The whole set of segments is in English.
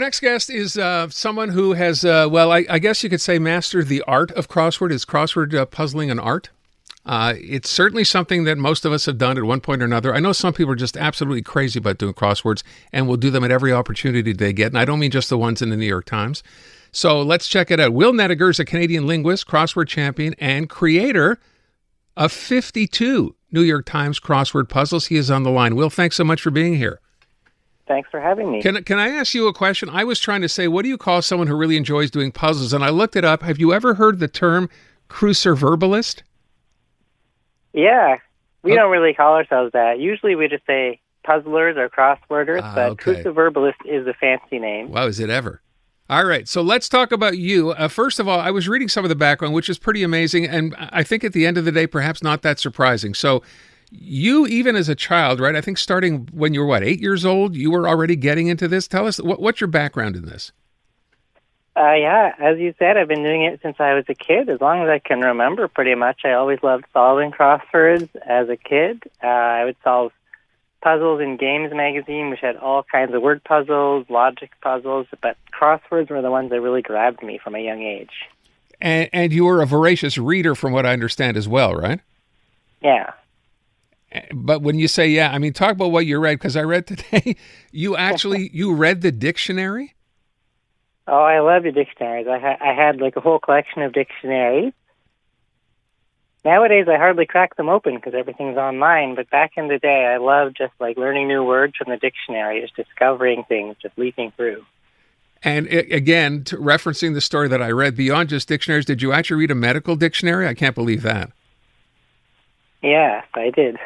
next guest is someone who has, I guess you could say, mastered the art of crossword. Is crossword puzzling an art? It's certainly something that most of us have done at one point or another. I know some people are just absolutely crazy about doing crosswords and will do them at every opportunity they get. And I don't mean just the ones in the New York Times. So let's check it out. Will Nediger is a Canadian linguist, crossword champion, and creator of 52 New York Times crossword puzzles. He is on the line. Will, thanks so much for being here. Thanks for having me. Can I ask you a question? I was trying to say, what do you call someone who really enjoys doing puzzles? And I looked it up. Have you ever heard the term cruciverbalist? Yeah, we don't really call ourselves that. Usually we just say puzzlers or crossworders, but okay. cruciverbalist is a fancy name. Wow, is it ever? All right, so let's talk about you. First of all, I was reading some of the background, which is pretty amazing, and I think at the end of the day, perhaps not that surprising. So you, even as a child, right, I think starting when you were, 8 years old, you were already getting into this. Tell us, what's your background in this? Yeah, as you said, I've been doing it since I was a kid, as long as I can remember, pretty much. I always loved solving crosswords as a kid. I would solve puzzles in Games magazine, which had all kinds of word puzzles, logic puzzles, but crosswords were the ones that really grabbed me from a young age. And you were a voracious reader, from what I understand as well, right? Yeah. But when you say, I mean, talk about what you read, because I read today, you read the dictionary? Oh, I love the dictionaries. I had like a whole collection of dictionaries. Nowadays, I hardly crack them open because everything's online, but back in the day, I loved just like learning new words from the dictionary, just discovering things, just leafing through. And again, referencing the story that I read, beyond just dictionaries, did you actually read a medical dictionary? I can't believe that. Yes, I did.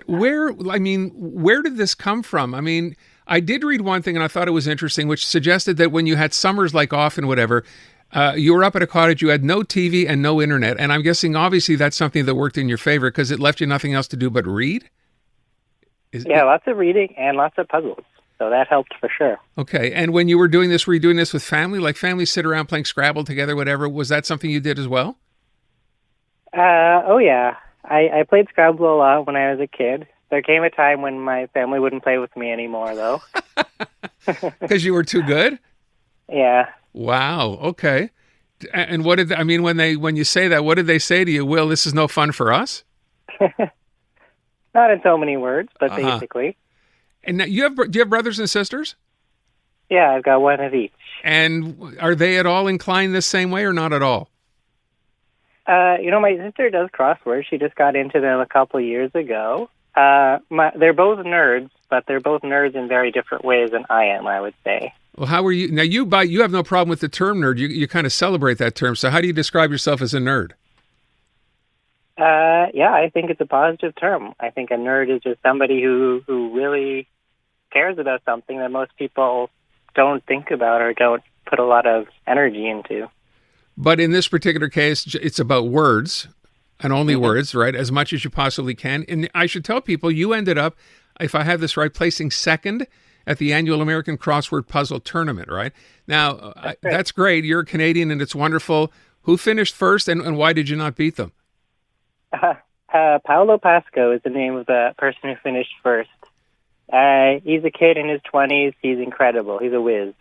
Where did this come from? I mean, I did read one thing and I thought it was interesting, which suggested that when you had summers like off and whatever, you were up at a cottage, you had no TV and no internet. And I'm guessing obviously that's something that worked in your favor because it left you nothing else to do but read? Lots of reading and lots of puzzles. So that helped for sure. Okay. And when you were doing this, were you doing this with family? Like families sit around playing Scrabble together, whatever. Was that something you did as well? Oh, yeah. I played Scrabble a lot when I was a kid. There came a time when my family wouldn't play with me anymore, though. Because you were too good? Yeah. Wow. Okay. And when you say that, what did they say to you? Will, this is no fun for us? Not in so many words, but basically. And now do you have brothers and sisters? Yeah, I've got one of each. And are they at all inclined the same way or not at all? My sister does crosswords. She just got into them a couple years ago. They're both nerds, but they're both nerds in very different ways than I am, I would say. Well, how are you? Now, you have no problem with the term nerd. You kind of celebrate that term. So how do you describe yourself as a nerd? I think it's a positive term. I think a nerd is just somebody who really cares about something that most people don't think about or don't put a lot of energy into. But in this particular case, it's about words and only words, right? As much as you possibly can. And I should tell people you ended up, if I have this right, placing second at the annual American Crossword Puzzle Tournament, right? Now, that's great. You're a Canadian and it's wonderful. Who finished first and why did you not beat them? Paolo Pasco is the name of the person who finished first. He's a kid in his 20s. He's incredible. He's a whiz.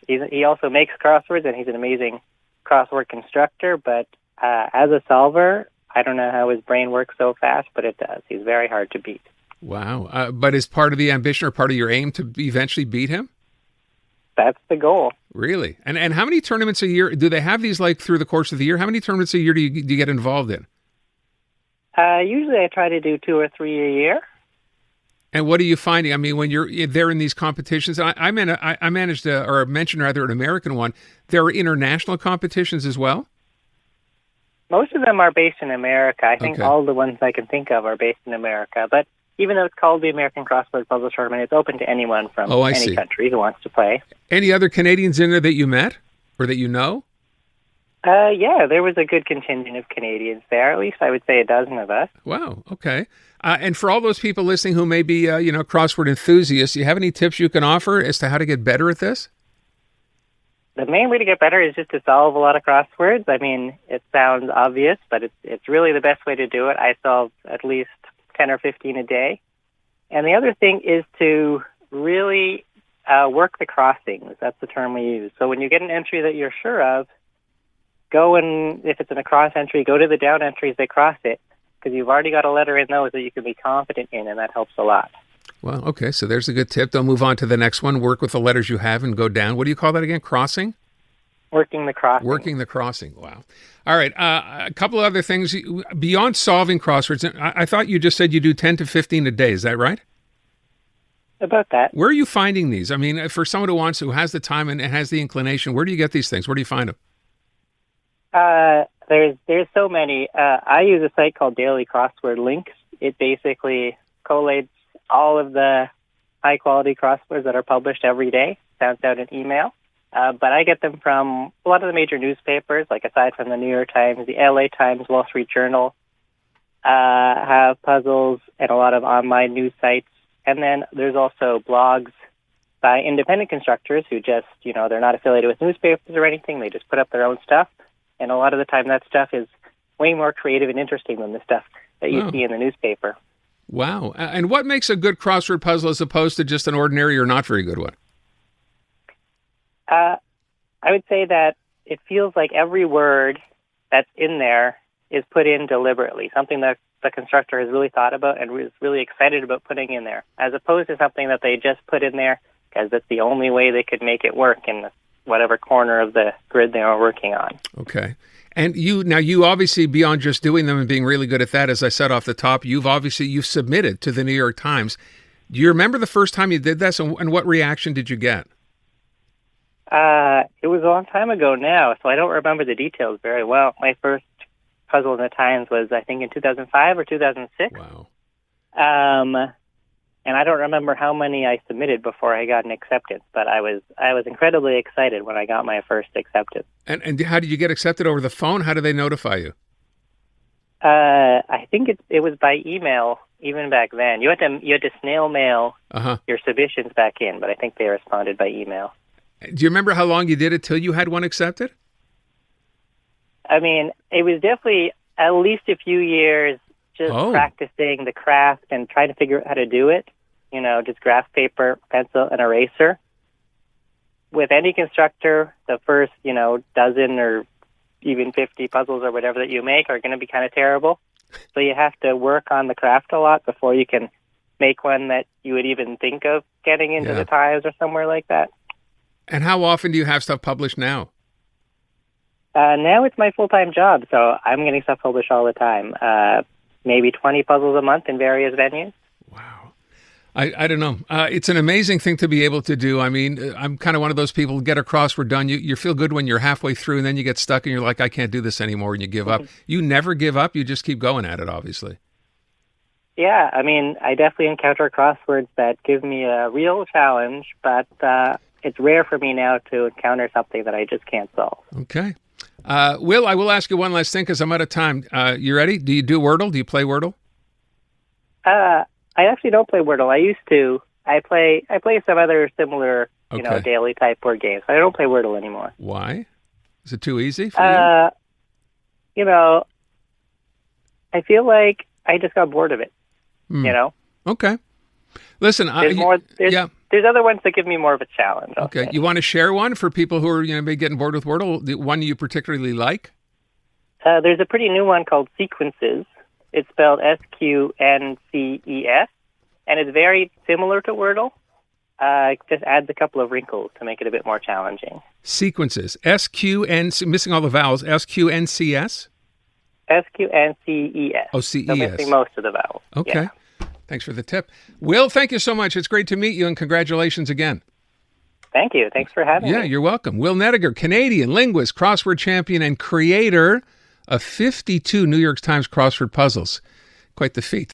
He also makes crosswords, and he's an amazing crossword constructor. But as a solver, I don't know how his brain works so fast, but it does. He's very hard to beat. Wow. But is part of the ambition or part of your aim to eventually beat him? That's the goal. Really? And how many tournaments a year? Do they have these like through the course of the year? How many tournaments a year do you get involved in? Usually I try to do 2 or 3 a year. And what are you finding? I mean, when you're there in these competitions, I managed or mentioned rather an American one. There are international competitions as well? Most of them are based in America. I think all the ones I can think of are based in America. But even though it's called the American Crossword Puzzle Tournament, it's open to anyone from any country who wants to play. Any other Canadians in there that you met or that you know? Yeah, there was a good contingent of Canadians there. At least I would say a dozen of us. Wow, okay. And for all those people listening who may be, crossword enthusiasts, do you have any tips you can offer as to how to get better at this? The main way to get better is just to solve a lot of crosswords. I mean, it sounds obvious, but it's really the best way to do it. I solve at least 10 or 15 a day. And the other thing is to really work the crossings. That's the term we use. So when you get an entry that you're sure of, go and, if it's an across entry, go to the down entries that cross it, because you've already got a letter in those that you can be confident in, and that helps a lot. Well, okay, so there's a good tip. Don't move on to the next one. Work with the letters you have and go down. What do you call that again? Crossing? Working the crossing. Working the crossing. Wow. All right. A couple of other things. Beyond solving crosswords, I thought you just said you do 10 to 15 a day. Is that right? About that. Where are you finding these? I mean, for someone who has the time and has the inclination, where do you get these things? Where do you find them? There's so many. I use a site called Daily Crossword Links. It basically collates all of the high-quality crosswords that are published every day, sends out an email. But I get them from a lot of the major newspapers, like aside from the New York Times, the LA Times, Wall Street Journal, have puzzles and a lot of online news sites. And then there's also blogs by independent constructors who just, they're not affiliated with newspapers or anything. They just put up their own stuff. And a lot of the time that stuff is way more creative and interesting than the stuff that you see in the newspaper. Wow. And what makes a good crossword puzzle as opposed to just an ordinary or not very good one? I would say that it feels like every word that's in there is put in deliberately, something that the constructor has really thought about and was really excited about putting in there, as opposed to something that they just put in there because that's the only way they could make it work in whatever corner of the grid they are working on. Okay. And you obviously, beyond just doing them and being really good at that, as I said off the top, you've submitted to the New York Times. Do you remember the first time you did this, and what reaction did you get? It was a long time ago now, so I don't remember the details very well. My first puzzle in the Times was, I think, in 2005 or 2006. Wow. And I don't remember how many I submitted before I got an acceptance, but I was incredibly excited when I got my first acceptance. And how did you get accepted? Over the phone? How did they notify you? I think it was by email. Even back then, you had to snail mail your submissions back in, but I think they responded by email. Do you remember how long you did it till you had one accepted? I mean, it was definitely at least a few years just practicing the craft and trying to figure out how to do it. Just graph paper, pencil, and eraser. With any constructor, the first, dozen or even 50 puzzles or whatever that you make are going to be kind of terrible. So you have to work on the craft a lot before you can make one that you would even think of getting into the Times or somewhere like that. And how often do you have stuff published now? Now it's my full-time job, so I'm getting stuff published all the time. Maybe 20 puzzles a month in various venues. Wow. I don't know. It's an amazing thing to be able to do. I mean, I'm kind of one of those people who get a crossword done. You feel good when you're halfway through, and then you get stuck and you're like, I can't do this anymore, and you give up. You never give up. You just keep going at it, obviously. Yeah, I mean, I definitely encounter crosswords that give me a real challenge, but it's rare for me now to encounter something that I just can't solve. Okay. Will, I will ask you one last thing because I'm out of time. You ready? Do you do Wordle? Do you play Wordle? I actually don't play Wordle. I used to. I play some other similar, daily type word games. But I don't play Wordle anymore. Why? Is it too easy for you? I feel like I just got bored of it. Okay. Listen, there's other ones that give me more of a challenge. Okay. You want to share one for people who are maybe getting bored with Wordle? The one you particularly like? There's a pretty new one called Sequences. It's spelled Sqnces, and it's very similar to Wordle. It just adds a couple of wrinkles to make it a bit more challenging. Sequences. SQN, missing all the vowels. SQNCS? SQNCES. Oh, CES. So missing most of the vowels. Okay. Yeah. Thanks for the tip. Will, thank you so much. It's great to meet you, and congratulations again. Thank you. Thanks for having me. Yeah, you're welcome. Will Nediger, Canadian linguist, crossword champion, and creator of 52 New York Times crossword puzzles. Quite the feat.